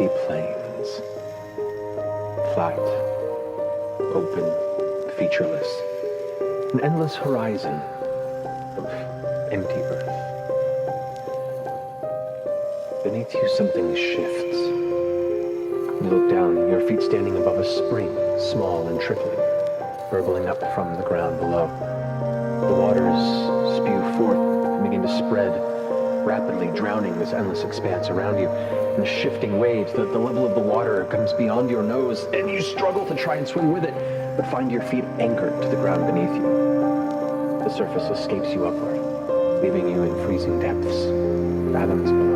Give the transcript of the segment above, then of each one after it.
empty plains. Flat, open, featureless. An endless horizon of empty earth. Beneath you, something shifts. You look down, your feet standing above a spring, small and trickling, burbling up from the ground below. The waters spew forth and begin to spread, rapidly drowning this endless expanse around you. And the shifting waves, the level of the water comes beyond your nose, and you struggle to try and swim with it, but find your feet anchored to the ground beneath you. The surface escapes you upward, leaving you in freezing depths, fathoms below.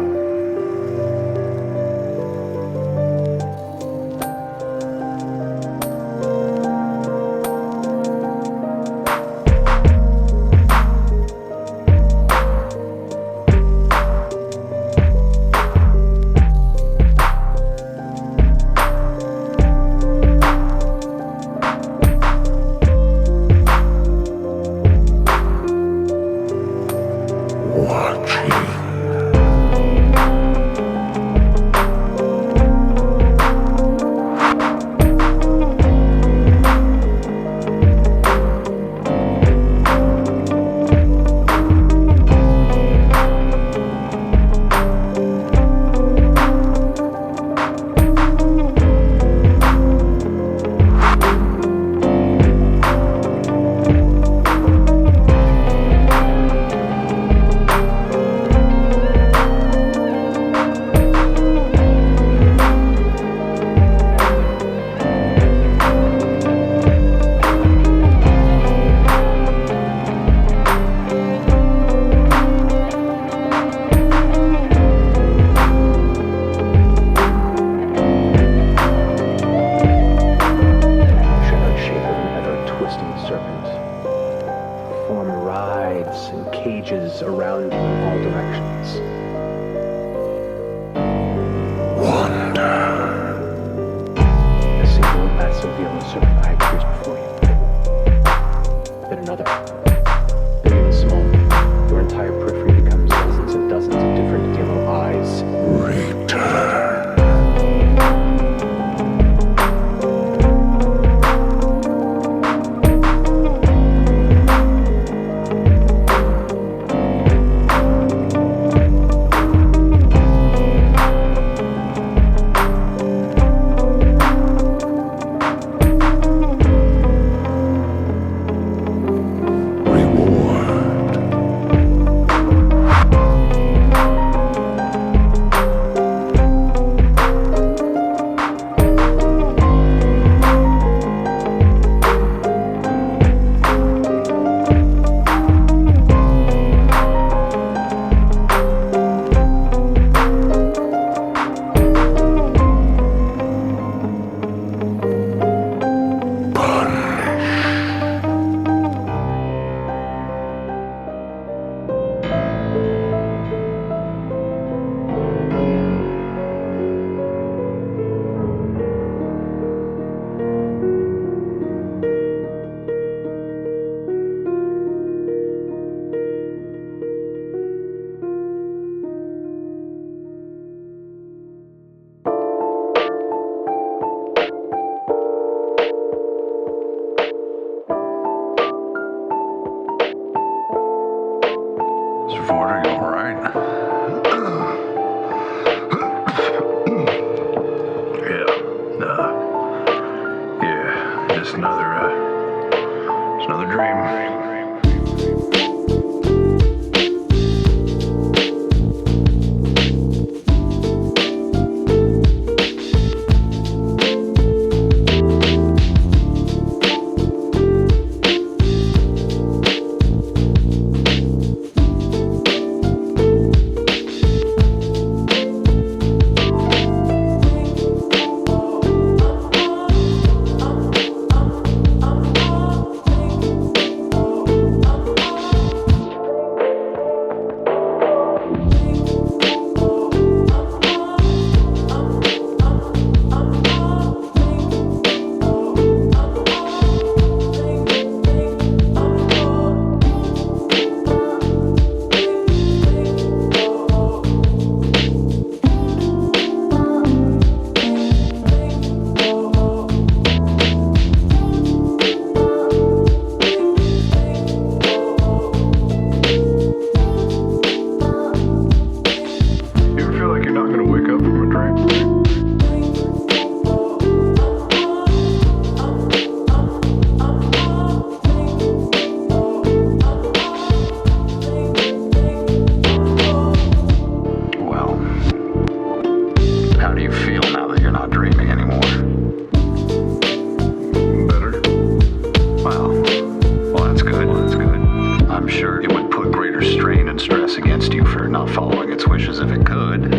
strain and stress against you for not following its wishes if it could.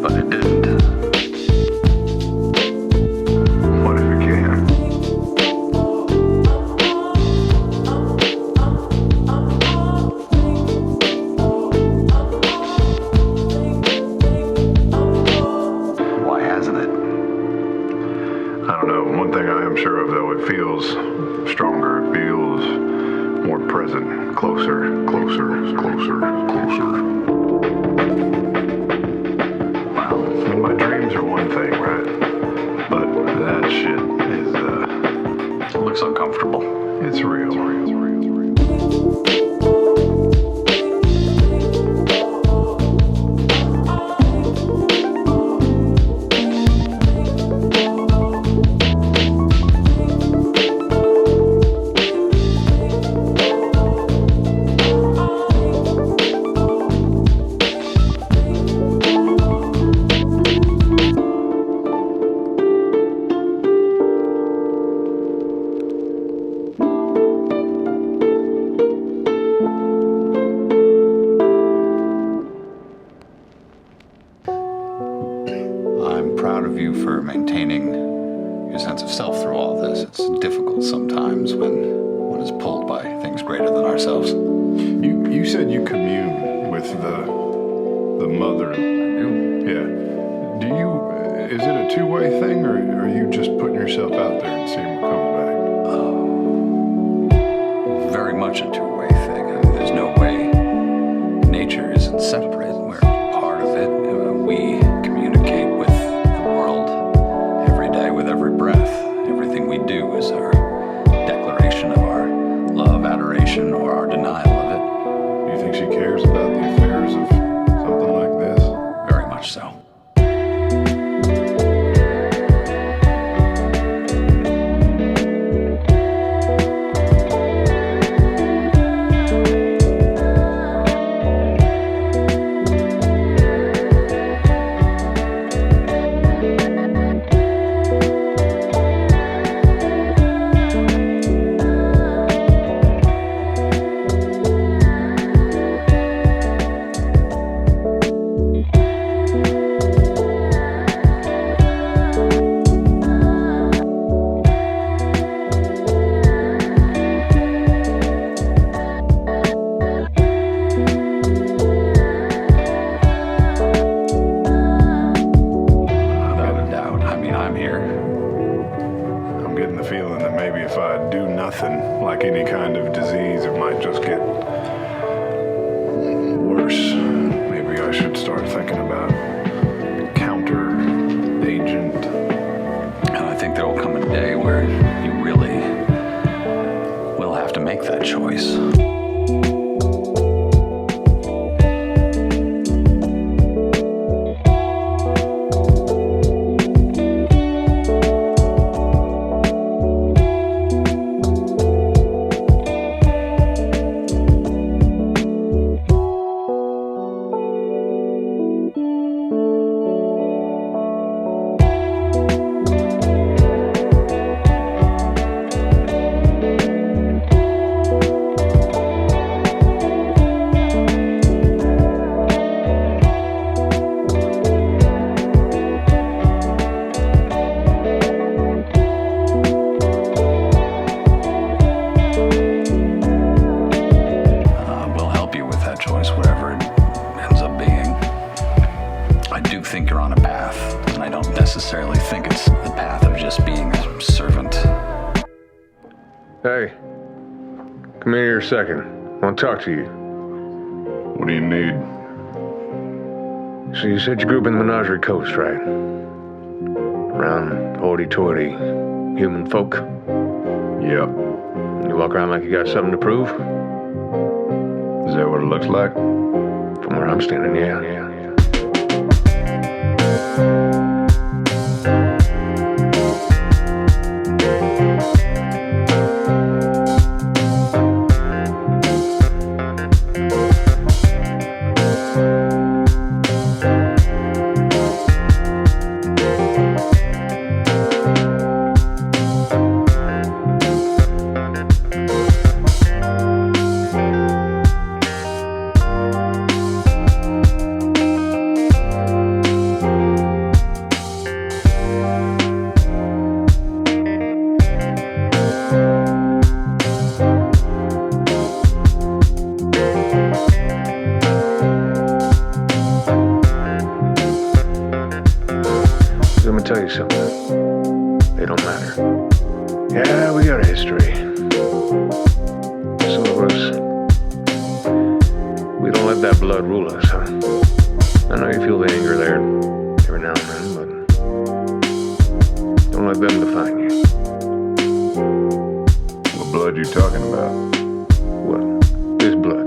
But it didn't. What if it can? Why hasn't it? I don't know. One thing I am sure of, though, it feels stronger. It feels more present, closer. Wow. I mean, my dreams are one thing, right? But that shit is, It looks uncomfortable. it's real. I'm proud of you for maintaining your sense of self through all this. It's difficult sometimes when one is pulled by things greater than ourselves. You said you commune with the mother. I do. Yeah. Do you? Is it a two-way thing, or are you just putting yourself out there and seeing what comes back? Very much a two-way thing. I mean, there's no way nature isn't separate. We're part of it. We communicate with the world every day with every breath. Everything we do is our declaration of our love, adoration, or our denial of it. Do you think she cares about the affairs of something like this? Very much so. Without a doubt. I mean, I'm here. I'm getting the feeling that maybe if I do nothing, like any kind of disease, it might just get worse. Maybe I should start thinking about counter agent. And I think there will come a day where you really will have to make that choice. We'll help you with that choice, whatever it ends up being. I do think you're on a path, and I don't necessarily think it's the path of just being a servant. Hey, come in here a second. I want to talk to you. What do you need? So you said you grew up in the Menagerie Coast, right? Around hoity-toity human folk? Yep. You walk around like you got something to prove? Is that what it looks like? From where I'm standing, yeah. something. They don't matter. Yeah, we got a history. Some of us, we don't let that blood rule us, huh? I know you feel the anger there every now and then, but don't let them define you. What blood you talking about? What? This blood.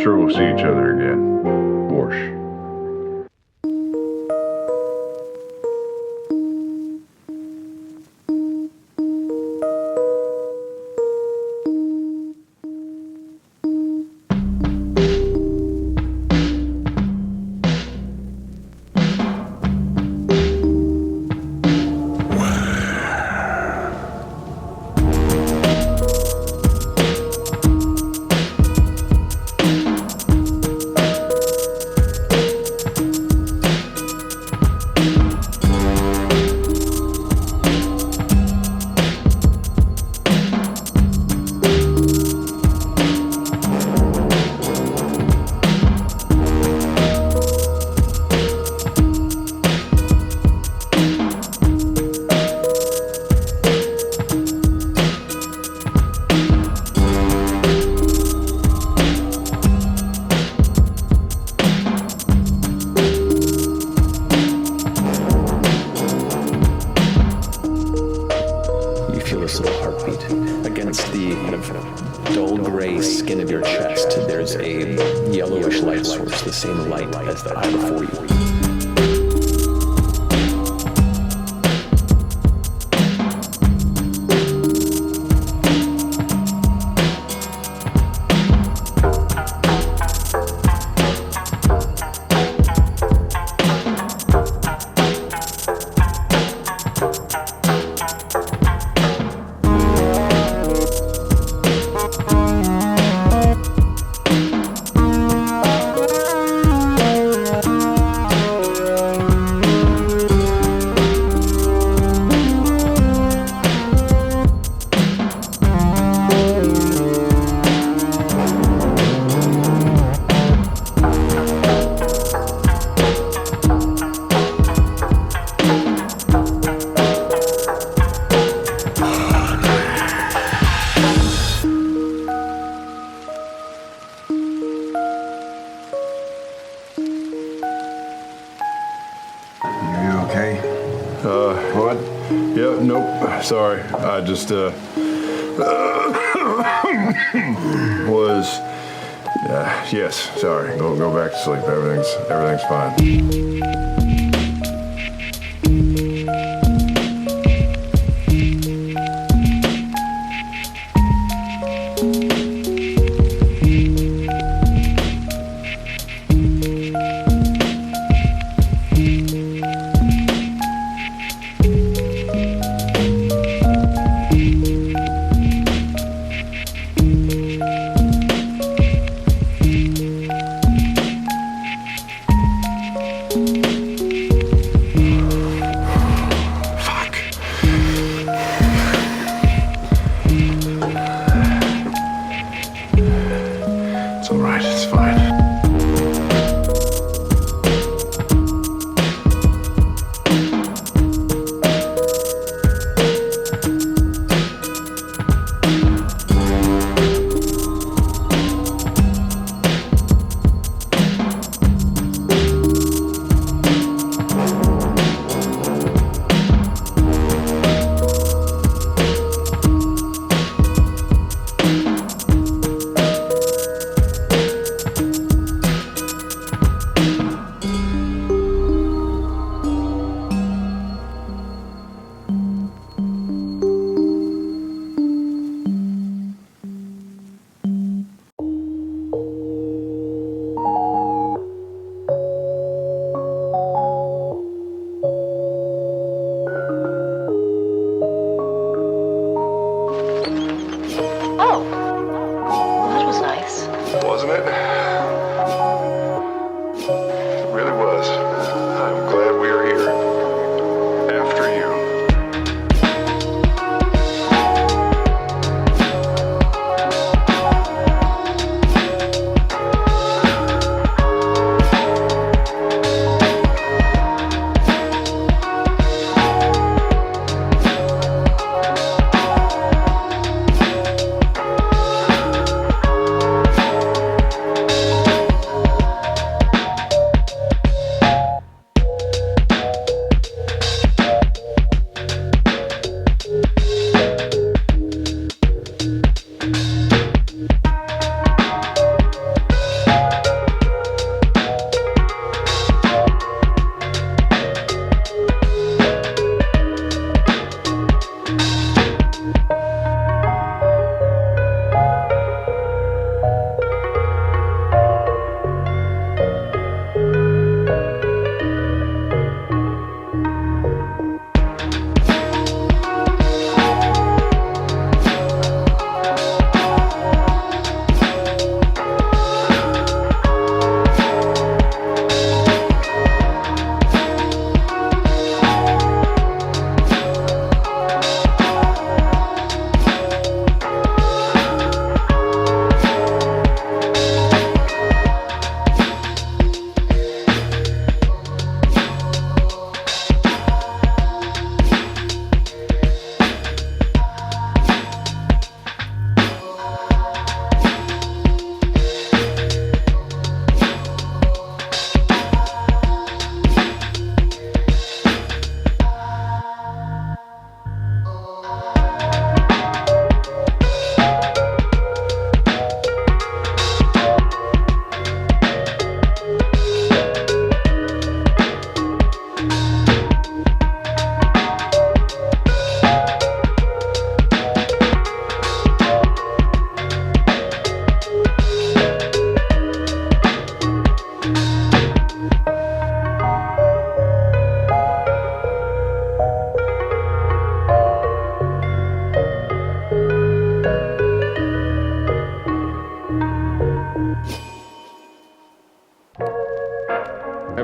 Sure we'll see each other again. Warsh. Sorry, I just, yes, sorry, go back to sleep, everything's fine.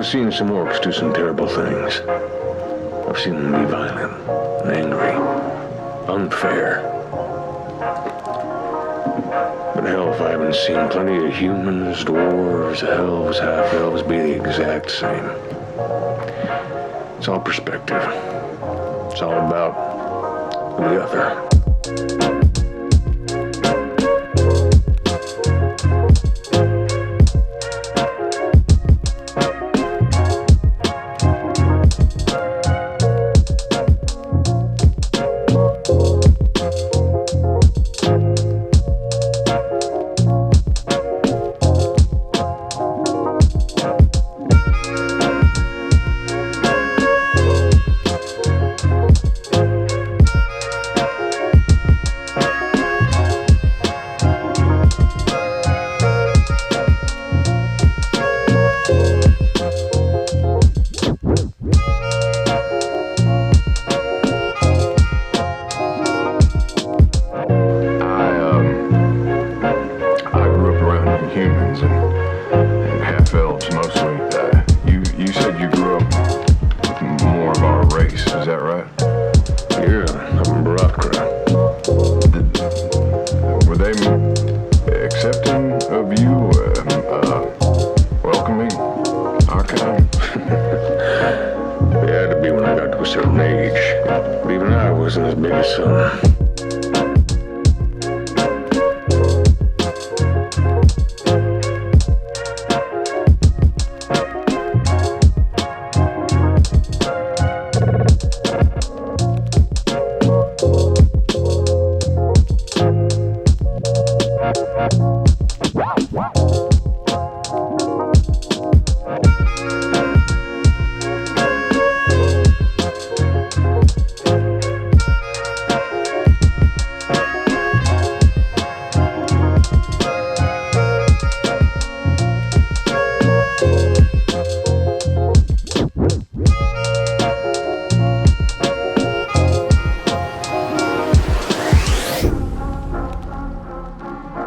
I've seen some orcs do some terrible things. I've seen them be violent, and angry, unfair. But hell, if I haven't seen plenty of humans, dwarves, elves, half-elves be the exact same. It's all perspective. It's all about the other.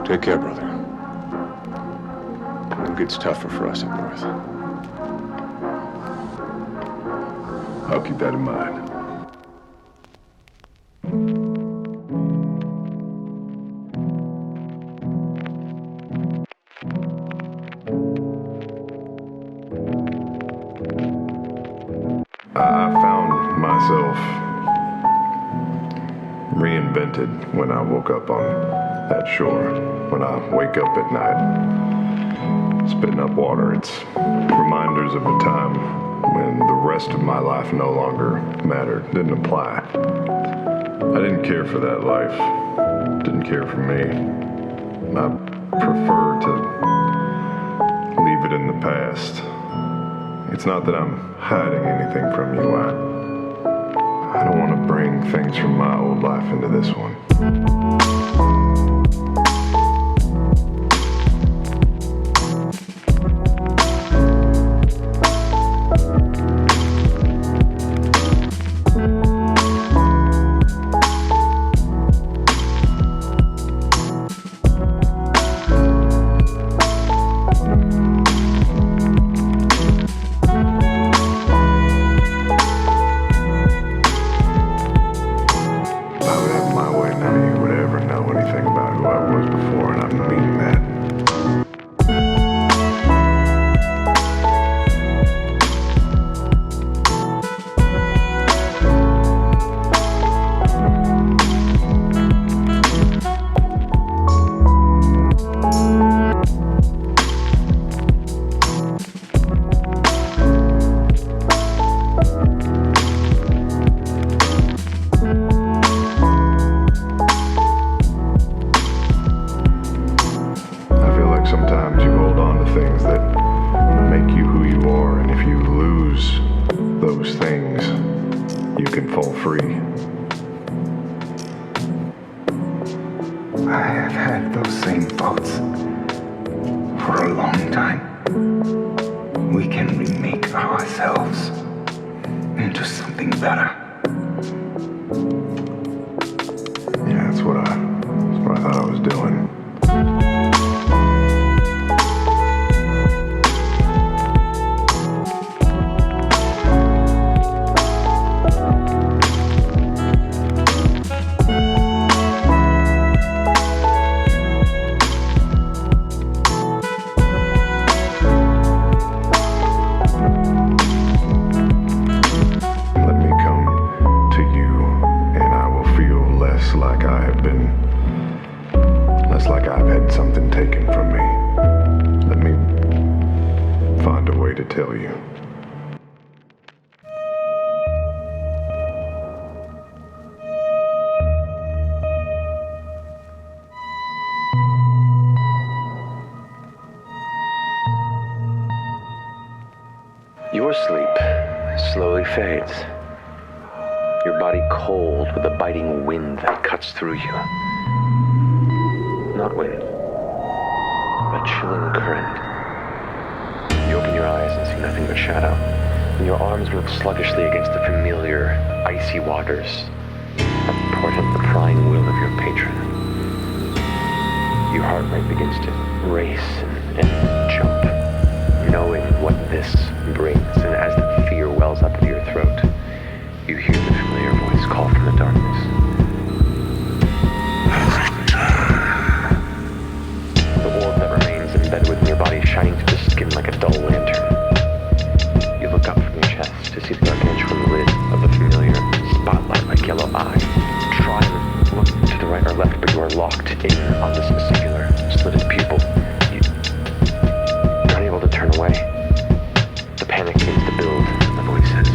Take care, brother. It gets tougher for us up north. I'll keep that in mind. I found myself reinvented when I woke up on that shore. When I wake up at night, spitting up water, it's reminders of a time when the rest of my life no longer mattered, didn't apply. I didn't care for that life, didn't care for me. I prefer to leave it in the past. It's not that I'm hiding anything from you. I don't want to bring things from my old life into this one. We can remake ourselves into something better. Yeah, that's what I thought I was doing. I have been less like I've had something taken from me. Let me find a way to tell you. Your sleep slowly fades. Your body cold with a biting wind that cuts through you. Not wind, a chilling current. You open your eyes and see nothing but shadow, and your arms move sluggishly against the familiar, icy waters that portent the prying will of your patron. Your heart rate begins to race and jump, knowing what this brings, and as the fear wells up into your throat, you hear the familiar voice call from the darkness. The orb that remains embedded within your body shining through the skin like a dull lantern. You look up from your chest to see the gargantuan lid of the familiar spotlight-like yellow eye. Try and look to the right or left, but you are locked in on this singular slitted pupil. You're unable to turn away. The panic begins to build, and the voice says,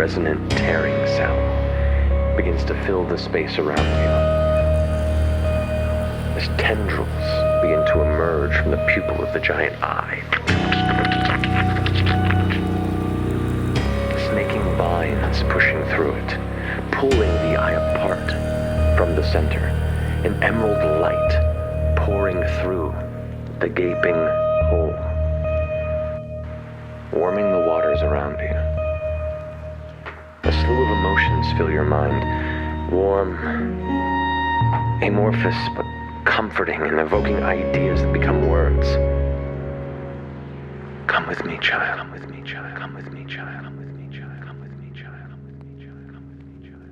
resonant tearing sound begins to fill the space around you. As tendrils begin to emerge from the pupil of the giant eye. Snaking vines pushing through it, pulling the eye apart from the center. An emerald light pouring through the gaping hole, warming the waters around you. A slew of emotions fill your mind, warm, amorphous, but comforting and evoking ideas that become words. Come with me, child. Come with me, child. Come with me, child. Come with me, child. Come with me, child. Come with me, child. Come with me, child.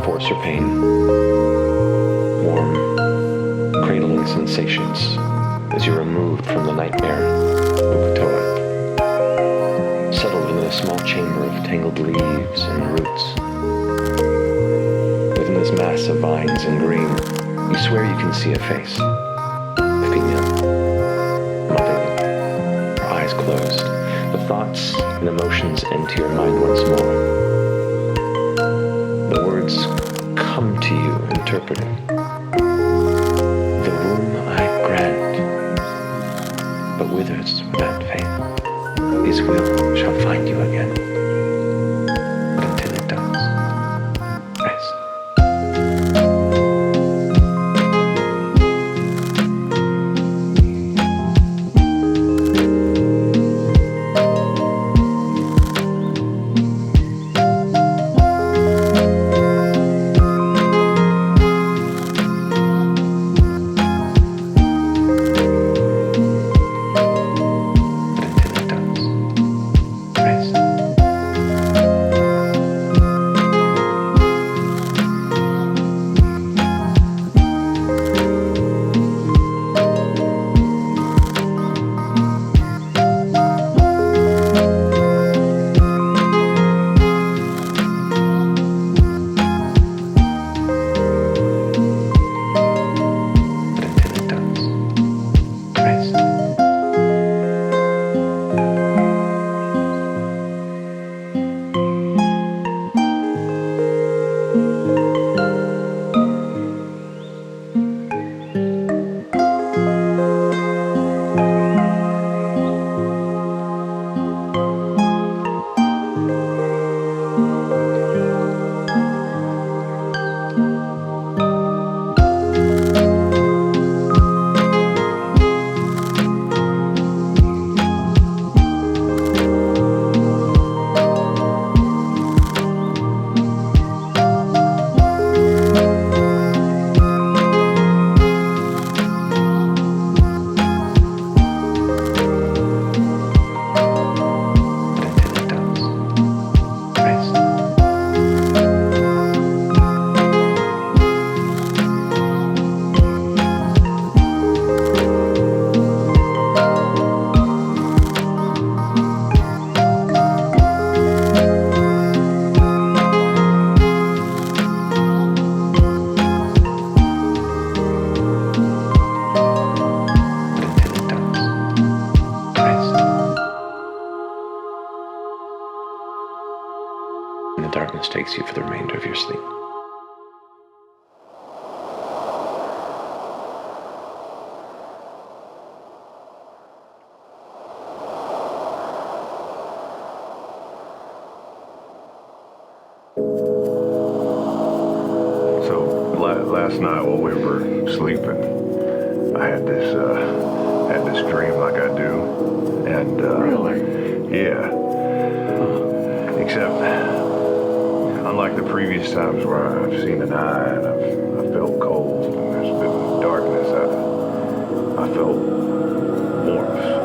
Force or pain, warm, cradling sensations as you're removed from the nightmare of Ukatoa, settled within a small chamber of tangled leaves and roots. Within this mass of vines and green, you swear you can see a face, female, motherly, her eyes closed. The thoughts and emotions enter your mind once more. The words come to you interpreted. The womb I grant, but withers without faith. His will shall find you again. But until it does, rest. Rest. calmness takes you for the remainder of your sleep. Last night while we were sleeping, I had this dream like I do, and Really? yeah. Except, unlike the previous times where I've seen an eye and I felt cold and there's been darkness, I felt warmth.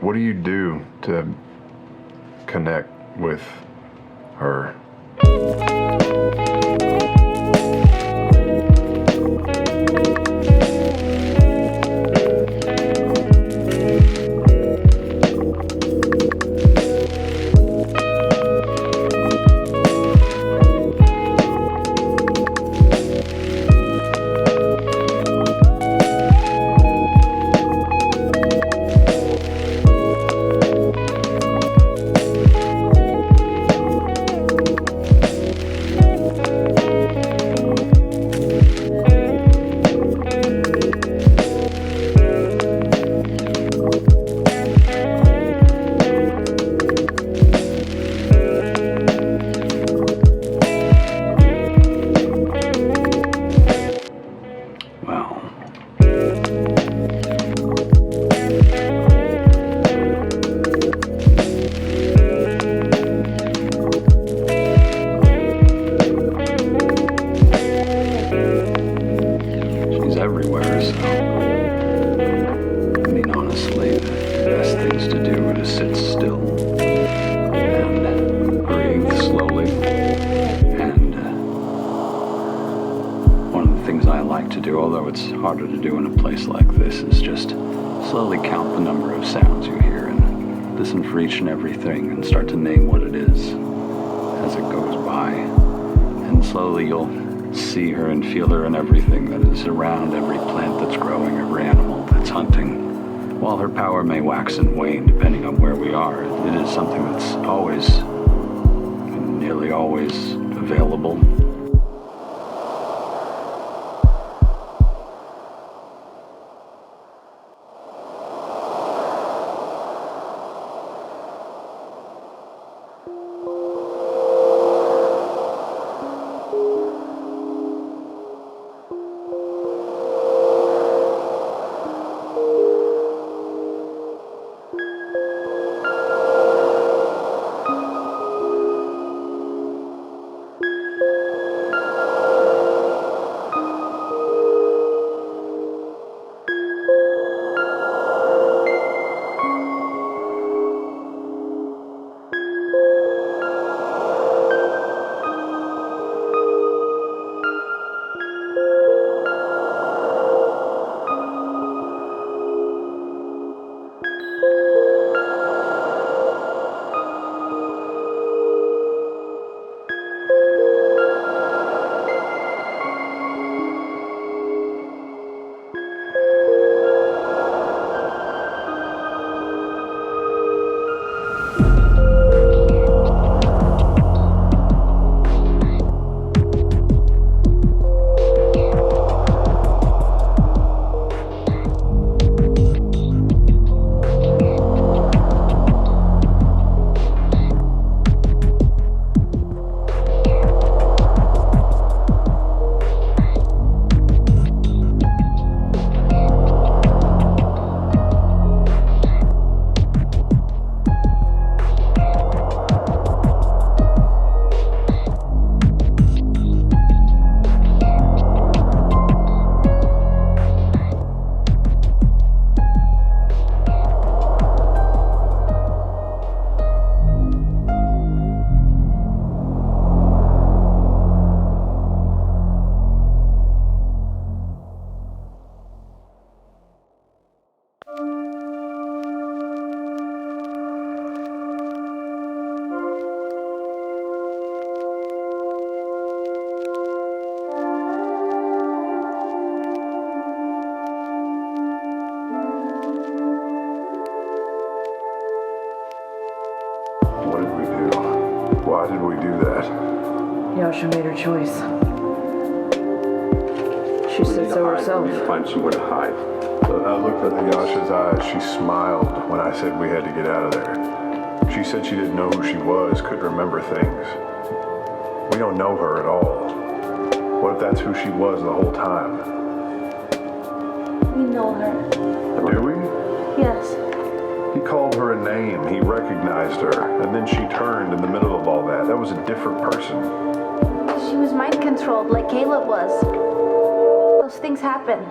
What do you do to connect with her? Harder to do in a place like this is just slowly count the number of sounds you hear and listen for each and everything and start to name what it is as it goes by. And slowly you'll see her and feel her in everything that is around, every plant that's growing, every animal that's hunting. While her power may wax and wane depending on where we are, it is something that's always, nearly always, available. Why did we do that? Yasha made her choice. She said so herself. We need to find somewhere to hide. I looked at Yasha's eyes. She smiled when I said we had to get out of there. She said she didn't know who she was, couldn't remember things. We don't know her at all. What if that's who she was the whole time? We know her. Do we? Yes. He called her a name. He recognized her. And then she turned in the middle of all that. That was a different person. She was mind controlled like Caleb was. Those things happen.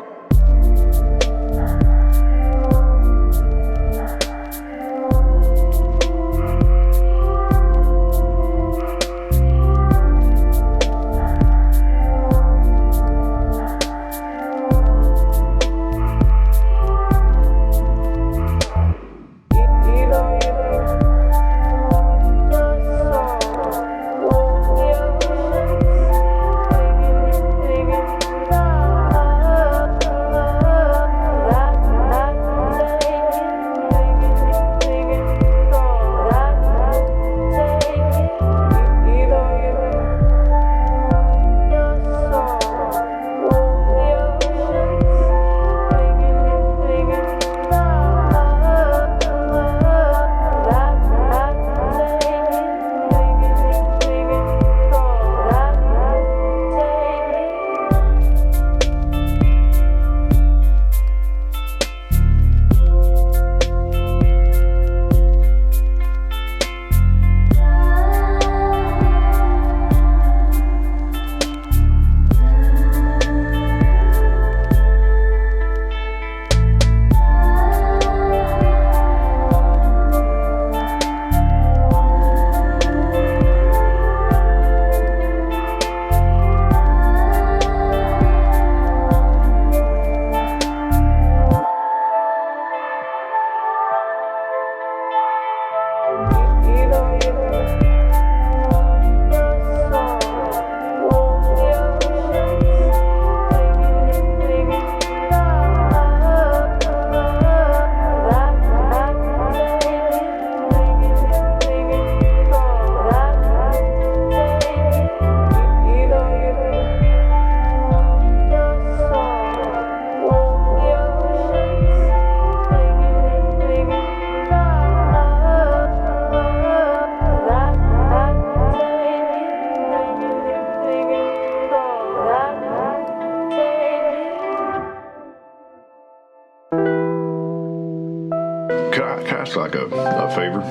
Like a favor?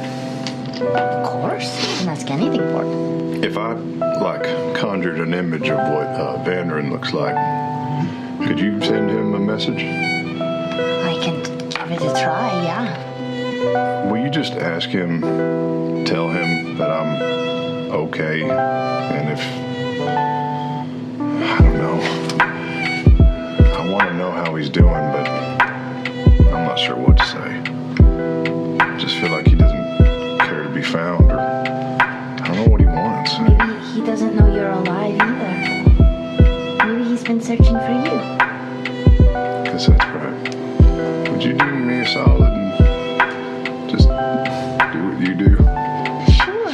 Of course. You can ask anything for it. If I, conjured an image of what Vandran looks like, could you send him a message? I can give it a try, yeah. Will you just ask him, tell him that I'm okay, and if, I don't know, I want to know how he's doing, but I'm not sure what to say. I just feel like he doesn't care to be found, or I don't know what he wants. Maybe he doesn't know you're alive either. Maybe he's been searching for you. Guess that's right. Would you do me a solid and just do what you do? Sure.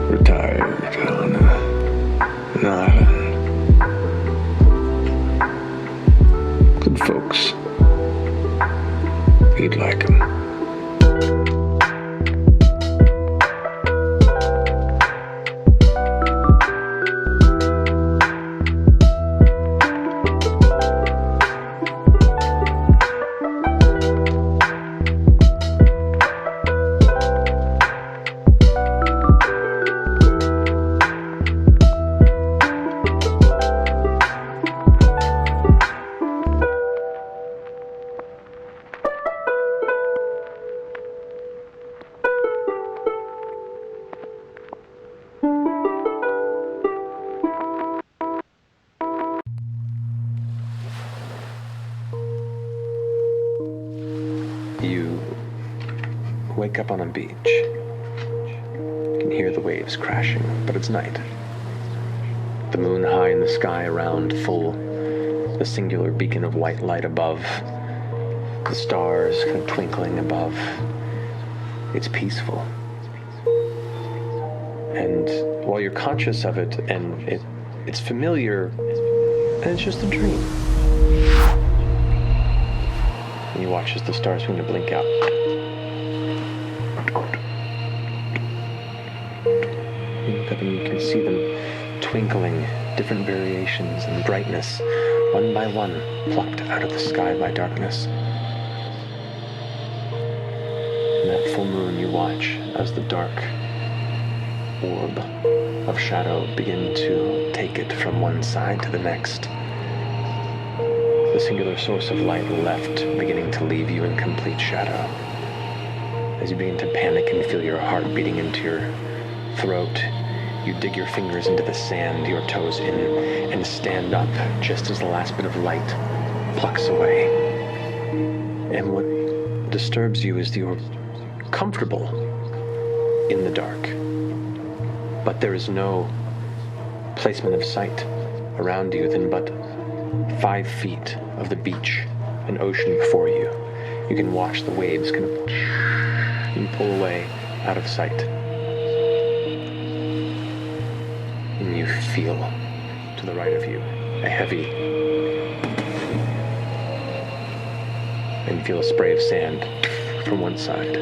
retired on an island. Good folks. You'd like them. You wake up on a beach. You can hear the waves crashing, but it's night. The moon high in the sky around, full, the singular beacon of white light above, the stars kind of twinkling above. It's peaceful. And while you're conscious of it, and it's familiar, and it's just a dream. And you watch as the stars begin to blink out. You look up and you can see them twinkling, different variations in brightness, one by one, plucked out of the sky by darkness. In that full moon, you watch as the dark orb of shadow begin to take it from one side to the next. The singular source of light left, beginning to leave you in complete shadow. As you begin to panic and feel your heart beating into your throat, you dig your fingers into the sand, your toes in, and stand up just as the last bit of light plucks away. And what disturbs you is you're comfortable in the dark, but there is no placement of sight around you than but 5 feet of the beach, an ocean before you. You can watch the waves kind of and pull away out of sight. And you feel to the right of you a heavy, and feel a spray of sand from one side.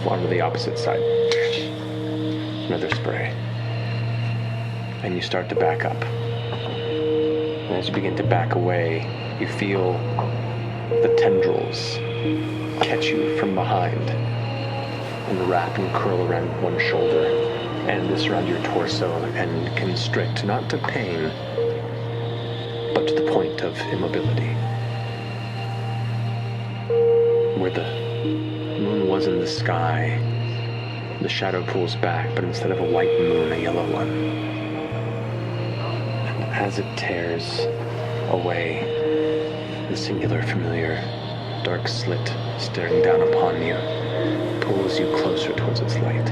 Onto the opposite side. Another spray. And you start to back up. And as you begin to back away, you feel the tendrils catch you from behind and wrap and curl around one shoulder and this around your torso and constrict, not to pain, but to the point of immobility. Where the moon was in the sky, the shadow pulls back, but instead of a white moon, a yellow one. And as it tears away, the singular familiar dark slit staring down upon you pulls you closer towards its light.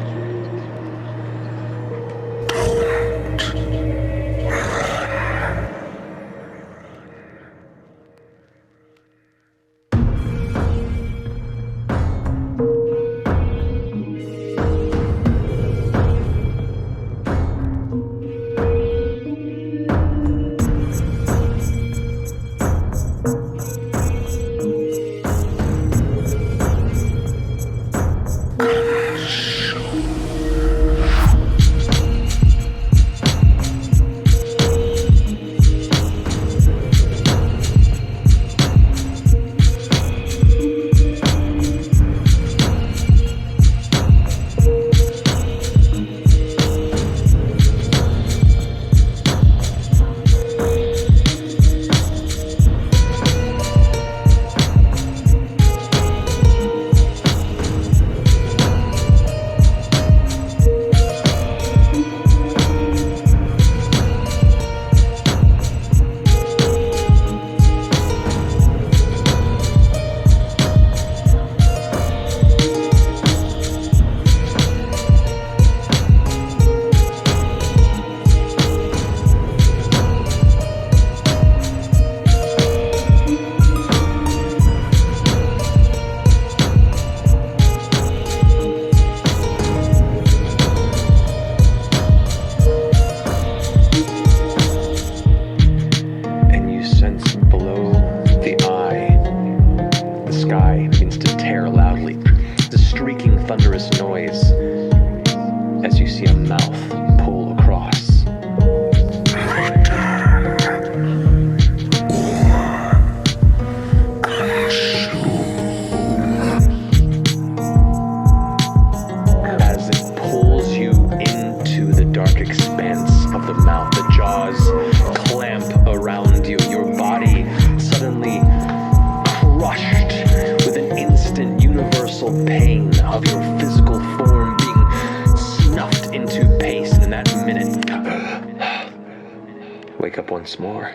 once more.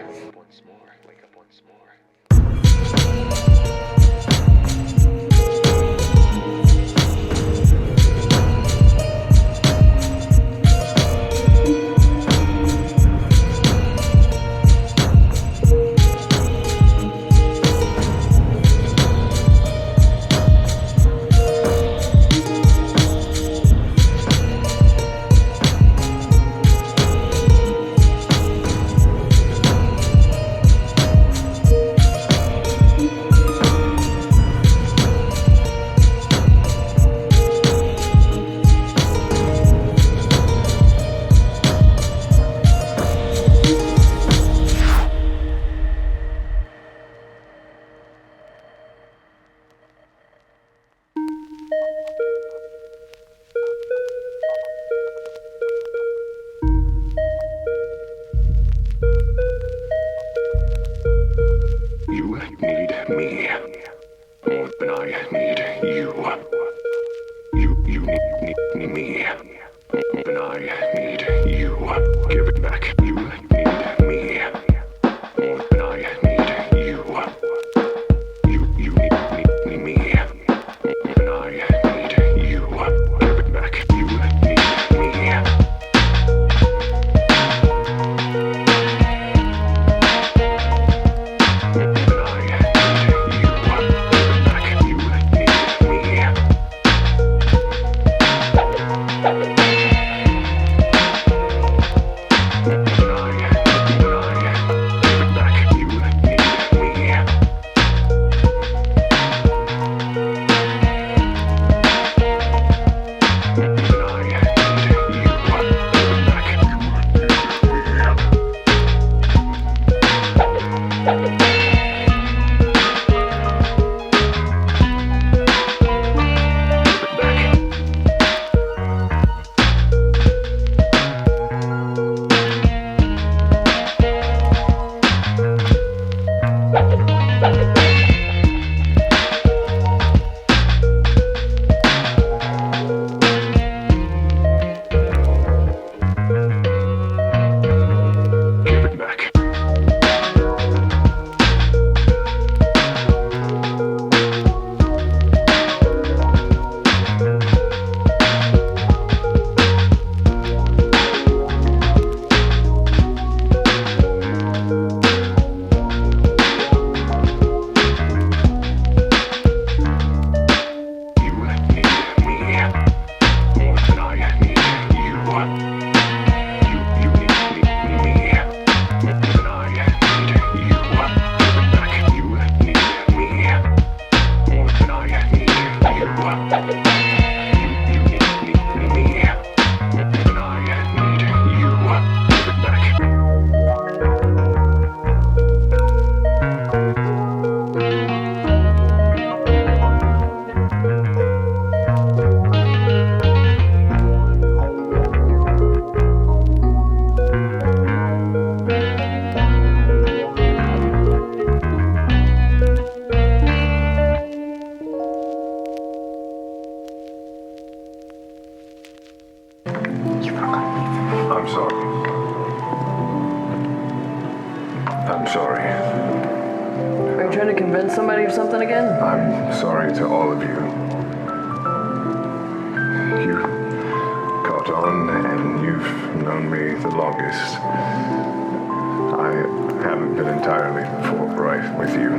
You need me more than I need you. You need me more than I need you. Give it back. You need me more than I need you. You need me more than I need you. Give it back. You need me. I'm sorry. Are you trying to convince somebody of something again? I'm sorry to all of you. You caught on and you've known me the longest. I haven't been entirely forthright with you.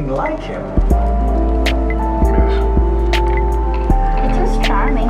nothing like him. Yes. It was charming.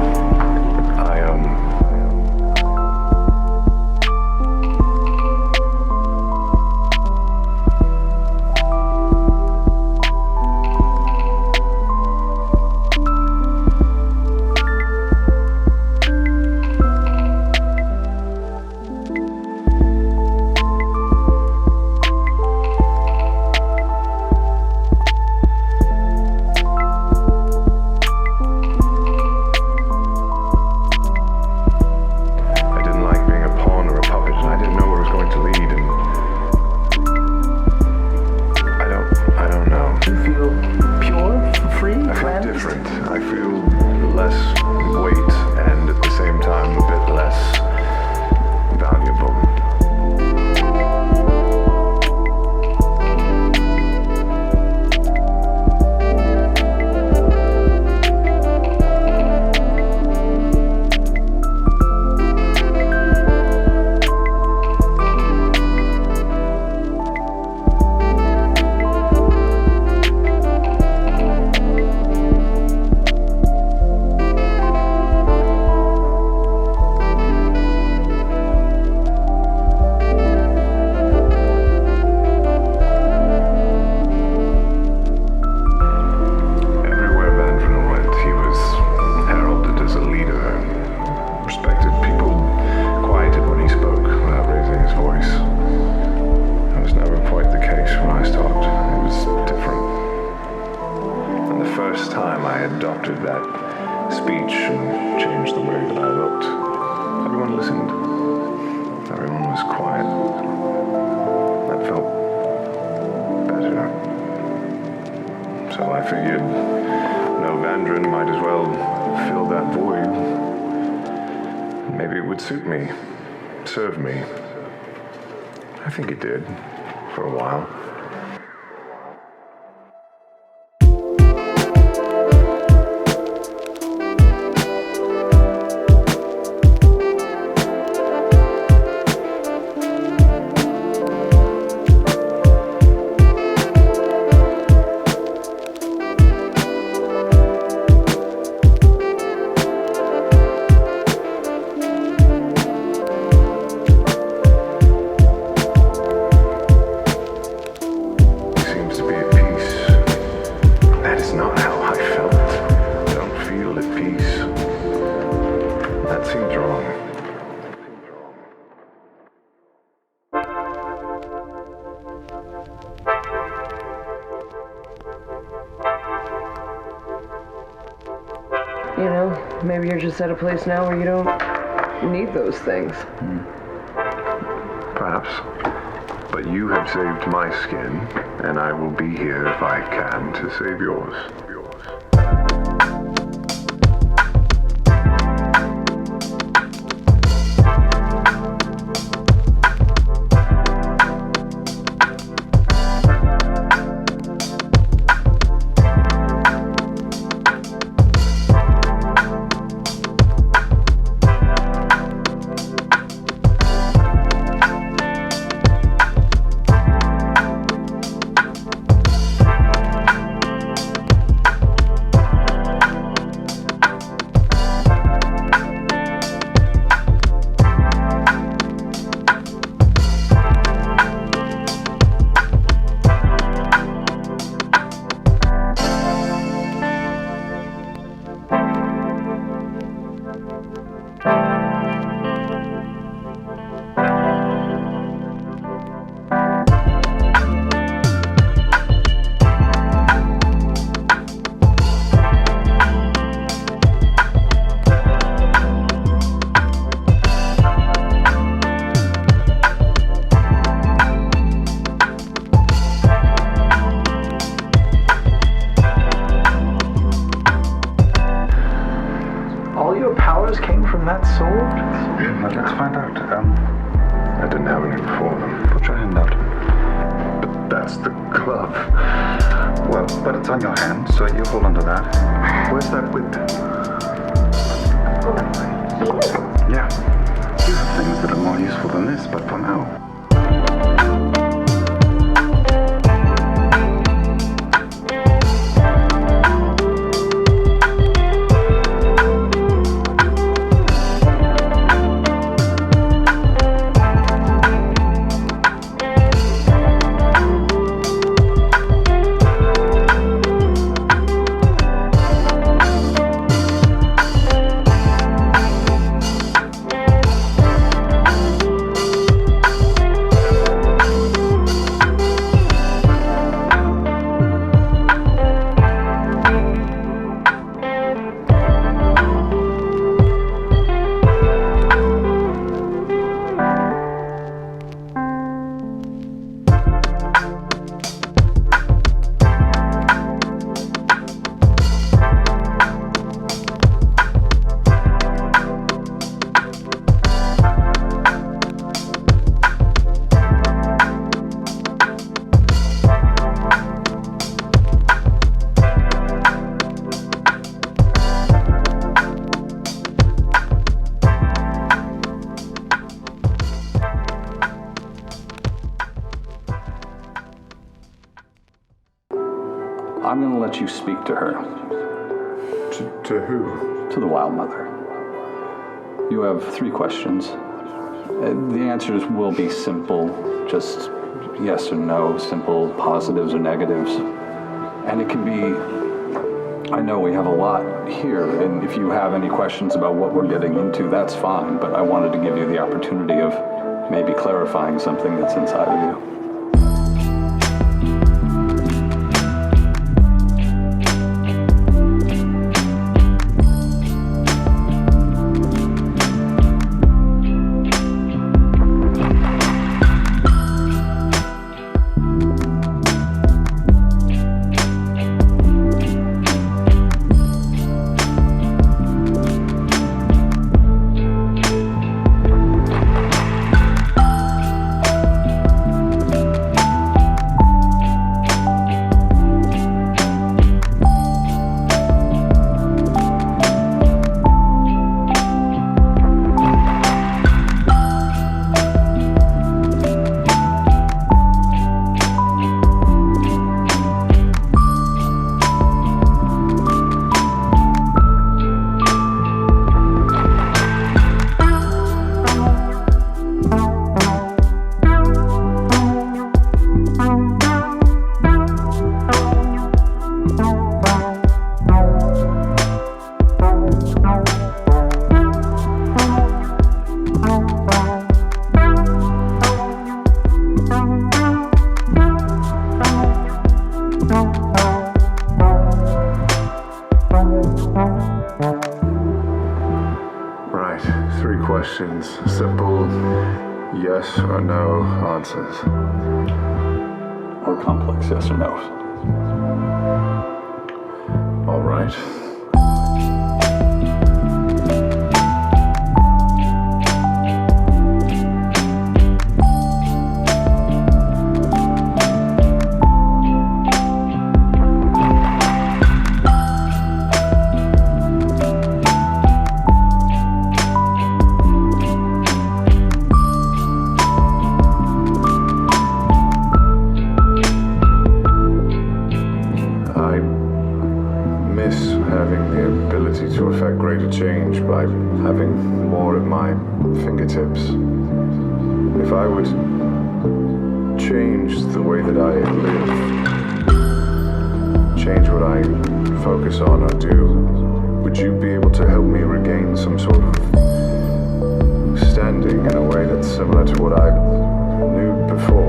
Serve me. I think it did, for a while. You know, maybe you're just at a place now where you don't need those things. Perhaps. But you have saved my skin, and I will be here if I can to save yours. Let's find out. I didn't have any before them. Put your hand out. But that's the glove. Well, but it's on your hand, so you hold onto that. Where's that with? Yeah. You have things that are more useful than this, but for now. I'm going to let you speak to her. To who? To the Wild Mother. You have 3 questions. The answers will be simple, just yes or no, simple positives or negatives. And it can be, I know we have a lot here, and if you have any questions about what we're getting into, that's fine, but I wanted to give you the opportunity of maybe clarifying something that's inside of you. Simple yes or no answers. Or complex yes or no's. All right. To affect greater change by having more at my fingertips. If I would change the way that I live, change what I focus on or do, would you be able to help me regain some sort of standing in a way that's similar to what I knew before?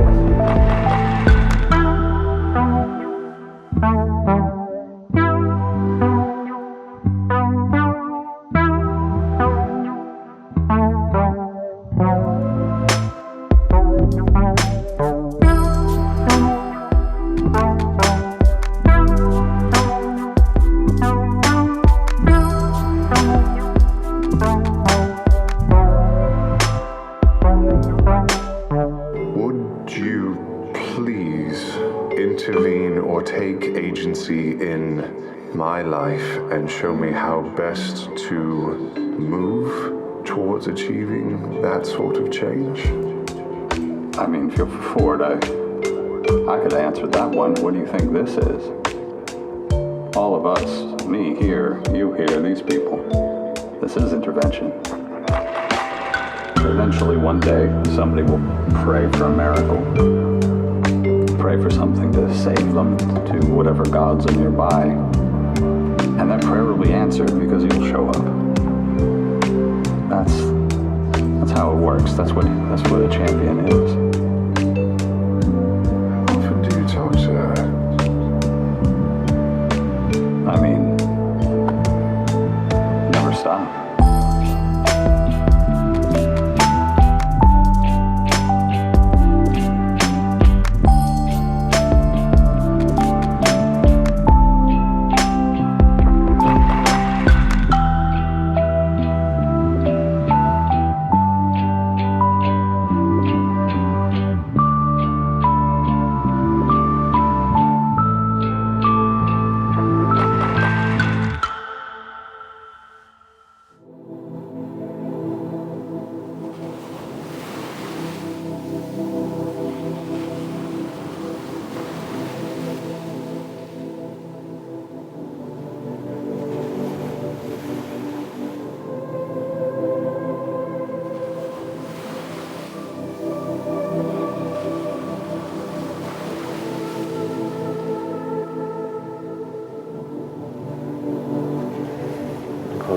My life and show me how best to move towards achieving that sort of change? I mean, Fjord, I could answer that one. What do you think this is? All of us, me here, you here, these people, this is intervention. Eventually, one day, somebody will pray for a miracle. Pray for something to save them, to whatever gods are nearby. And that prayer will be answered because he will show up. That's how it works. That's what a champion is. How often do you talk to her? I mean, never stop.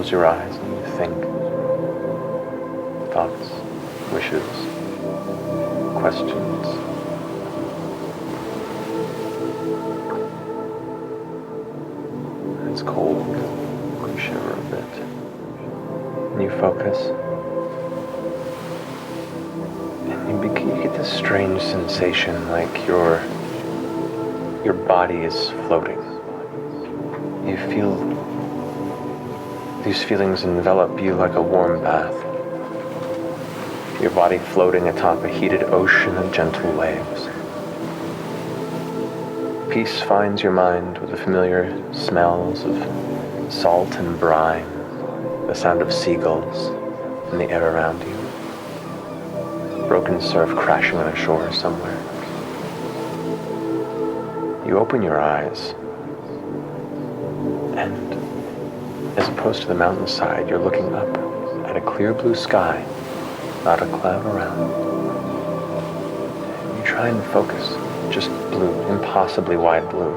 close your eyes and you think. Thoughts, wishes, questions. It's cold. You shiver a bit. And you focus. And you get this strange sensation like your body is floating. You feel these feelings envelop you like a warm bath. Your body floating atop a heated ocean of gentle waves. Peace finds your mind with the familiar smells of salt and brine, the sound of seagulls in the air around you, broken surf crashing on a shore somewhere. You open your eyes, and as opposed to the mountainside, you're looking up at a clear blue sky, not a cloud around. You try and focus, just blue, impossibly wide blue.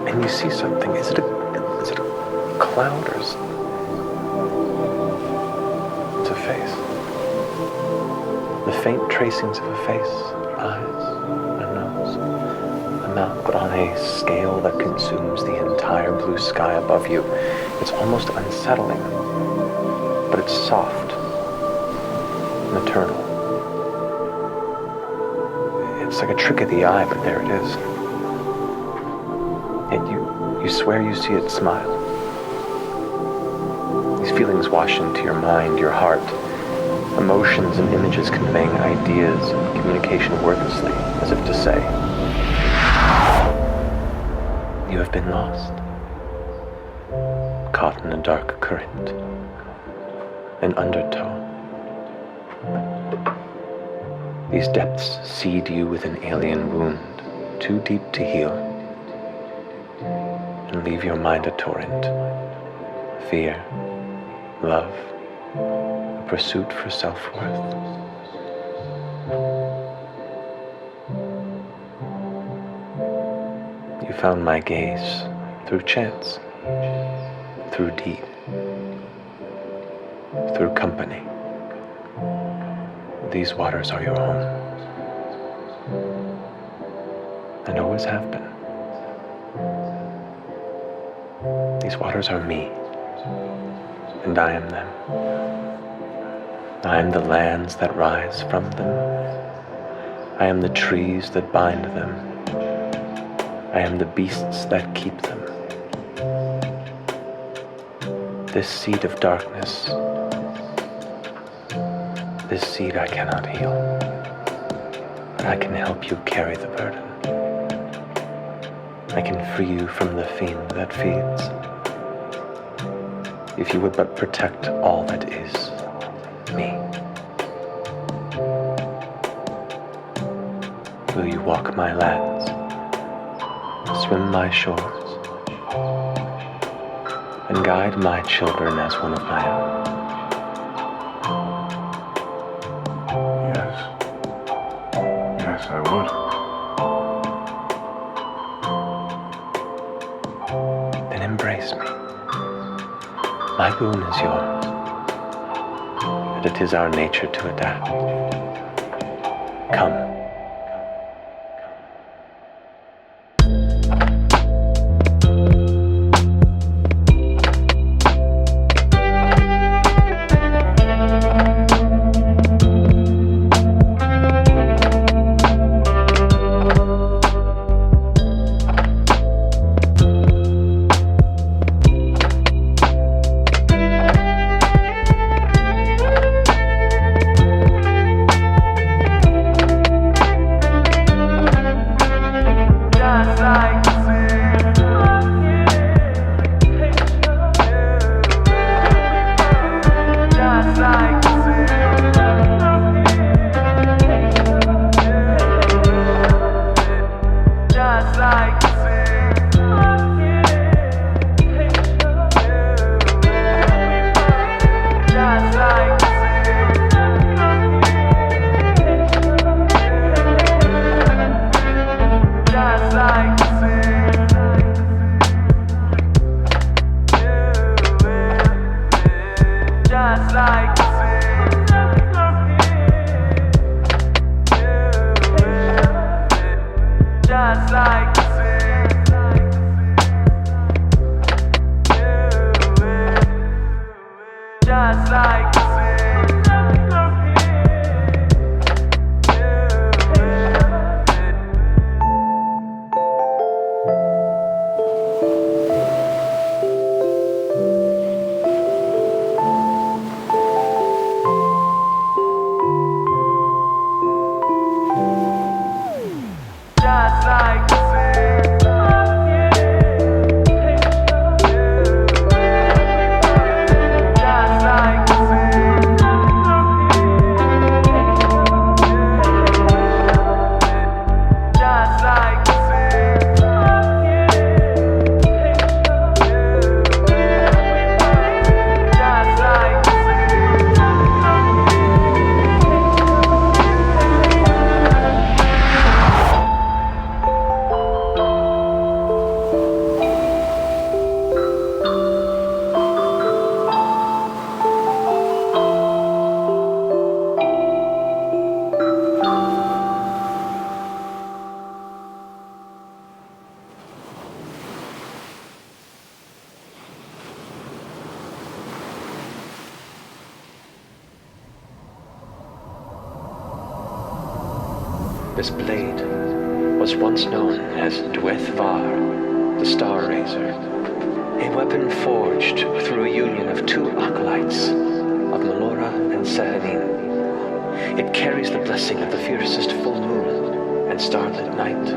And you see something. Is it a cloud or is it's a face? The faint tracings of a face, eyes, a nose, a mouth, but on a scale that consumes the entire blue sky above you. It's almost unsettling, but it's soft, maternal. It's like a trick of the eye, but there it is. Yet you swear you see it smile. These feelings wash into your mind, your heart, emotions and images conveying ideas and communication wordlessly, as if to say, you have been lost, caught in a dark current, an undertow. These depths seed you with an alien wound, too deep to heal, and leave your mind a torrent. Fear, love, a pursuit for self-worth. You found my gaze through chance, through deed, through company. These waters are your home, and always have been. These waters are me, and I am them. I am the lands that rise from them. I am the trees that bind them. I am the beasts that keep them. This seed of darkness, this seed I cannot heal, but I can help you carry the burden. I can free you from the fiend that feeds. If you would but protect all that is me. Will you walk my lands, swim my shores, and guide my children as one of my own? Yes, I would. Then embrace me. My boon is yours, and it is our nature to adapt. Come. This blade was once known as Dweth-Var, the Star Razor, a weapon forged through a union of two acolytes of Melora and Sahanin. It carries the blessing of the fiercest full moon and starlit night.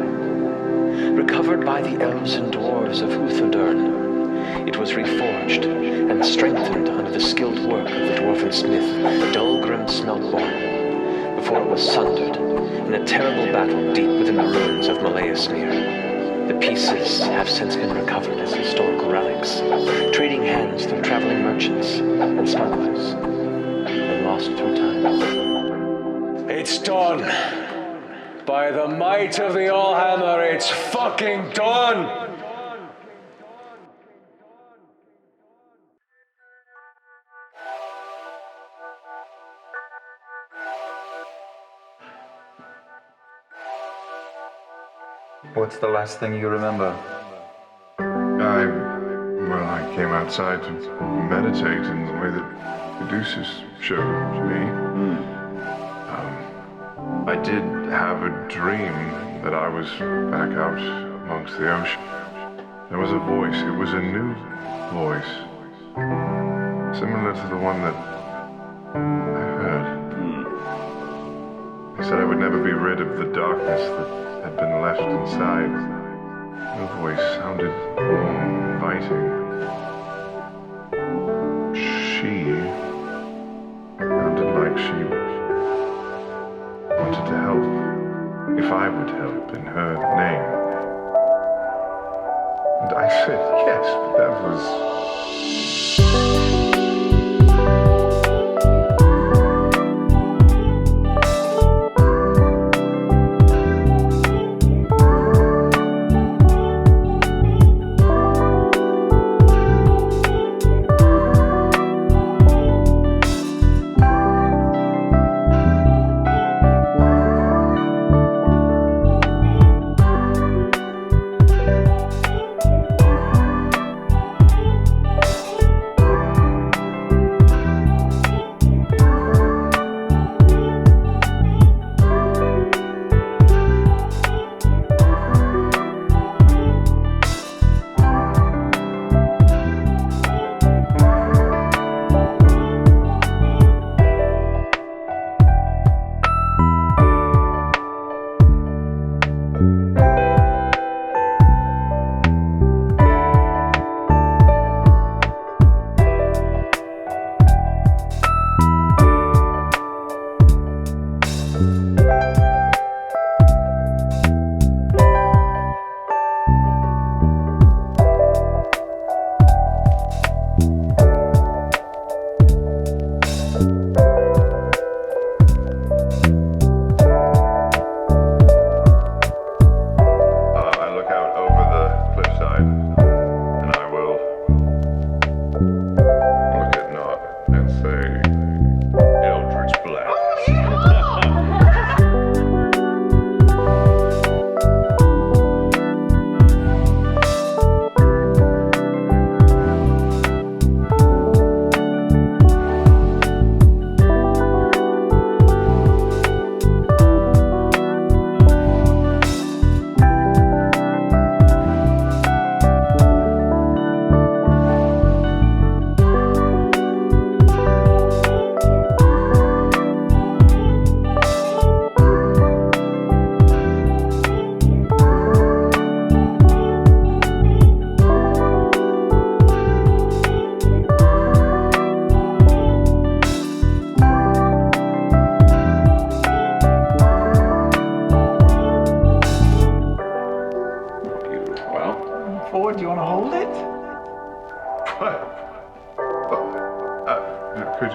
Recovered by the elves and dwarves of Uthadurn, it was reforged and strengthened under the skilled work of the dwarven smith, Dulgrim Smeltborn, before it was sundered in a terrible battle deep within the ruins of Malaesmere. The pieces have since been recovered as historical relics, trading hands through traveling merchants and smugglers, and lost through time. It's done. By the might of the Allhammer, it's fucking done! What's the last thing you remember? I came outside to meditate in the way that Caduceus showed me. I did have a dream that I was back out amongst the ocean. There was a voice. It was a new voice, similar to the one that I heard. He said I would never be rid of the darkness that had been left inside. The voice sounded inviting. She sounded like she wanted to help, if I would help in her name. And I said yes, but that was...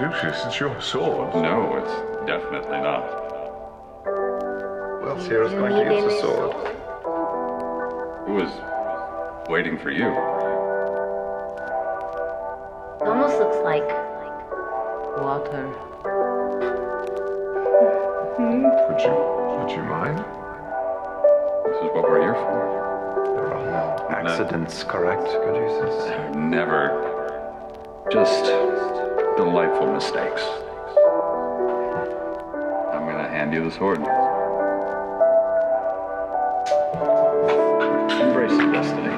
Lucius, it's your sword. No, it's definitely not. Well, Sierra's going to use the sword. Who was waiting for you? It almost looks like water. Would you mind? This is what we're here for. There are no accidents, correct, Caduceus? Never. Just delightful mistakes. I'm gonna hand you the sword. Embrace the destiny.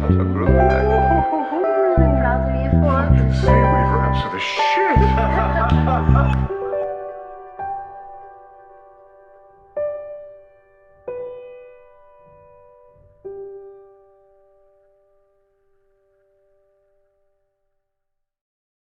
A